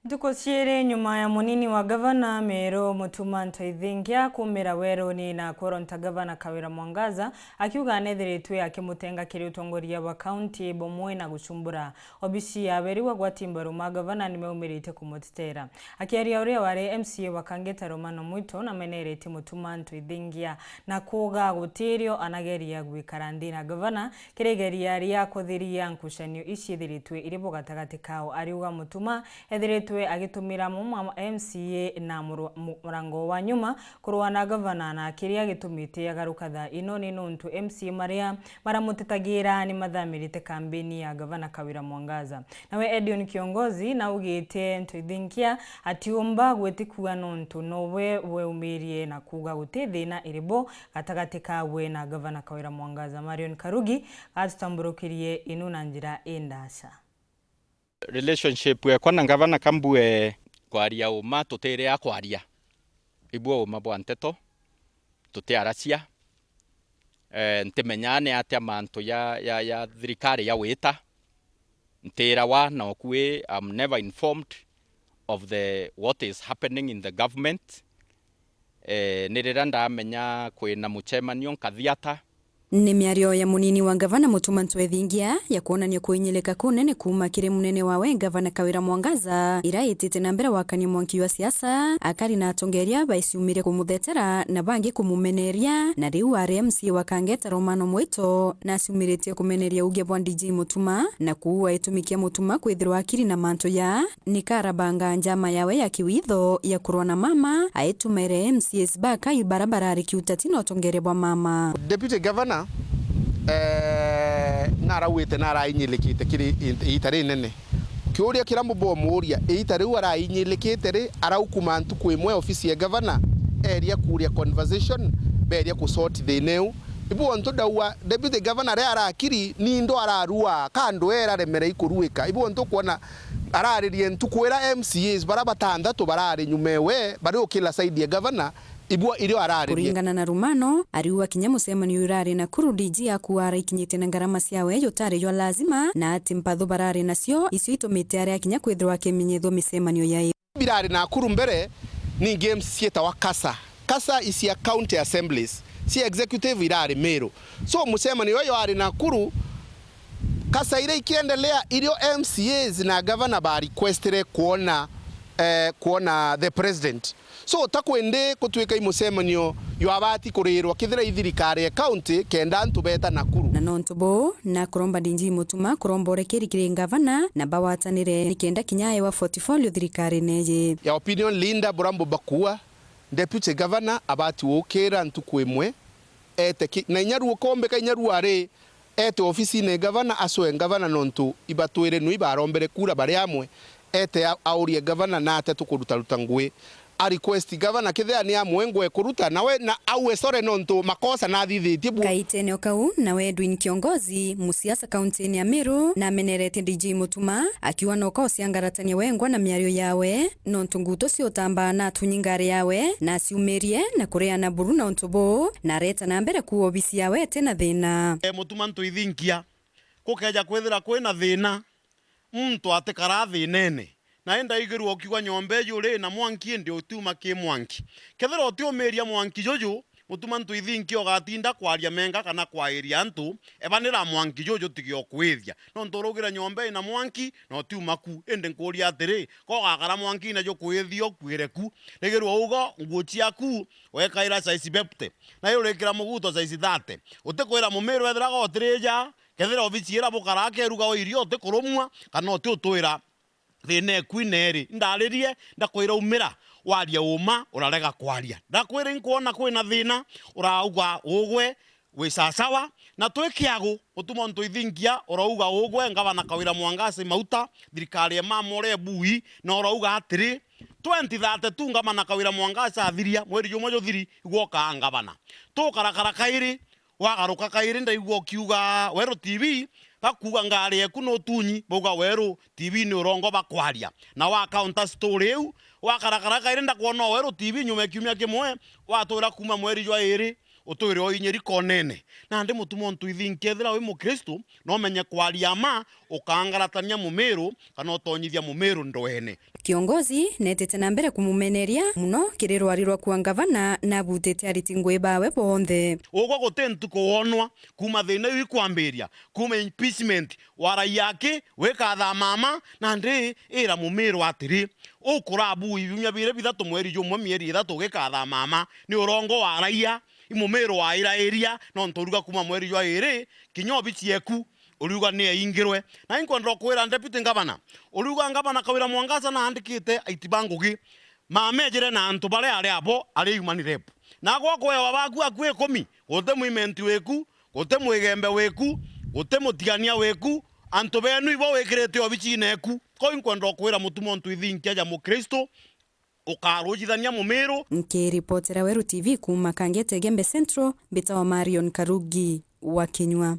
Tukuciere nyuma ya munini wa gavana Mero MUTUMA ntoithingia kumira weroni na koronta gavana KAWIRA Mwangaza akiuga nethiritwe akimutenga kiri utongoria wa county bomwe na gucumbura obisi ya weriwa gwatimbaru ma gavana nimeumirite kumutitera akiaria uria wari MCA wa KANGETA ROMANO MWITO na menerete MUTUMA ntoithingia na KUUGA gutirio anageria gwikarandina gavana kiregeria ria kuthiria nkushanio icithiritwe iribo gatagati kao ARIUGA MUTUMA ethiritwe agitumira mumwa MCA na murango wa nyuma kurwa na gavana na kiria gitumite agaruka tha ino ni nuntu MCA maria maramutetagira ni mathamirite kampeni ya gavana KAWIRA Mwangaza nawe EDWIN KIONGOZI na ugite ntoithinkia atiumba gwetikua nuntu nowe weumirie na kuga gutethina iribo gatagati kawe na gavana KAWIRA Mwangaza Marion Karugi atutamburukirie inu na njira endasha relationship we na gavana kambue kwaria uma tutere ya kwaria ibwo uma bwa nteto tutearacia ntemenyane atia mantu ya thirikari ya wita ntera wa na okwe I'm never informed of what is happening in the government nirira ndamenya kwina muchemanio nkathiata ni MIARIO ya munini wa gavana MUTUMA ntoithingia ya kuonania kuinyeleka kunene kuma kiri munene wawe gavana KAWIRA Mwangaza iraitite na mbere wakania mwanki wa siasa akari na atongeria baiciumire kumuthetera na bangi kumumeneria na riu ari MCA wa KANGETA ROMANO MWITO na ciumiritie kumeneria ugia bwa DJ MUTUMA na kuua itumikia MUTUMA kwithirwa akiri na manto ya ni karabanga njama yawe ya kiwitho ya kurwa na mama aitumere MCAs baka ibarabara ari kiutatino atongeria bwa mama Deputy Governor narawite narainyilekite kiri itare nene kiuria kirambo bomuria itare warainyilekite ri araukuma ntu kwimwe ofisi ya governor area kuria conversation beria ku sort the new ibu ntu dawa deputy governor arakiri ni ndo ararua kando era remere ikuruika ibu ntu kuona araririe ntu kwira MCAs barabatandatu barari nyumewe bari okila side ya governor ibwa irio arari kuringana na ROMANO ariuga kinya musemani urari na kuru DG akuara ikinyite na ngarama ciawe yotari yo lazima na ati mpatho barari nacio icio itumite ari akinya kwithirwa kimenyetho misemanio ya birari na kuru mbere ni games sieta wa kasa isia county assemblies si executive irari Meru so musemani yo ari na kuru kasa ile ikiendelea irio MCAs na governor ba requestere kuona the president so takwende kutwika imusemanio yo abati kurirwa kithira ithirikari ya county kenda ntubeta Nakuru na nontubo na kuromba DJ MUTUMA kurombore kiri gavana na bawatanire nikenda kinyaye wa portfolio thirikari neje ya opinion Linda Burambo Bakua deputy governor abati wokera ntukwemwe ete na nyaru kombe ka nyaru are ete ofisi ne governor aso governor nontu ibatwire nui barombere kura bari amwe ete aurie governor na ate tukuruta ngwe a request governor kithea ni amwengwe kuruta nawe na awe sore nonto makosa na thithitie kaitene okau nawe EDWIN KIONGOZI musiasa kaunti ya Meru na menerete DJ MUTUMA akiwa no kosi ngaratania wengwa na MIARIO yawe nonto nguto ciotamba na tunyingare yawe na ciumerie na kureana buru na ontobo na reta na mbere ku obisi yawe tena thina MUTUMA ntoithinkia kukeja kwithira kwina thina muntu atekara thinene na enda igiru okiwa nyombe yule na mwanki ndio utuma ke mwanki kethera otiomeria mwanki jojo MUTUMA ntoithinkia ogatinda kwaria menga kana kwairia ntu ebanira mwanki jojo tigio kwithia no ntorugira nyombe na mwanki no tuma ku ende nkuria atiri ko gakara mwanki na jo kwithio kwireku rigiru ugo nguciaku wekaira size bepte na yule kira muguto size 30 utekwira mumero ethira gotireja kethera obiciira bukarake ruga irio tekurumwa kana otutwira thine kwineri ndaririe ndakwira umira waria uma urarega kwaria ndakwira nkuona kwina thina urauga ugwe wisasawa na twikiagu MUTUMA ntoithingia urauga ugwe gavana KAWIRA Mwangaza mauta thirikari mamore bui na urauga atiri 2032 gavana KAWIRA Mwangaza athiria mweri jumwe juthiri igwoka gavana tukarakara kairi wagaruka kairi ndaigwo kiuga Weru TV bakuga ngari eku no tunyi boga Weru TV ni urongo bakwaria na wa counter story eu wakarakara kairi ndakuona Weru TV nyume kiumia kimwe watura kuma mweri jwa iri utwire oinyeri konene na ndi mutuma ontu ithinkethira wi mukristo no menye kwaria ma ukangaratania mumiru kana utonyithia mumiru ndwene. Kiongozi netete na mbere kumumeneria muno kiri rwari rwa kuwa ngavana na butete ariti ngwe bawe bonthe ugwa gutentu kuonwa kuma thina yu kwambiria kuma impeachment warai yake wekatha mama na ndi ira mumiru atiri ukurabu ibinya bire bithatu mweri jumwe mieri ithatu gikatha mama ni urongo wa raia imumiru wa ira no nturuga kuma mweri jwa iri kinyobi cieku uriuga ni ingirwe na inkwendra kwira deputy ngavana uriuga ngavana Kawîra Mwangaza na andikite aitibangugi mamejere na antu bare ari abo ari human rep na gwakwewa baku akwe 10 gote muimenti weku gote mwigembe weku gote mutigania weku antu benu ibo wekirete obichineku ko inkwendra kwira mutuma ontu ithinkia ja mukristo ukarujithania mumiru. Nkiripotera Weru TV kuma Kangete Gembe Central, Bitawa Marion Karugi wa Kinywa.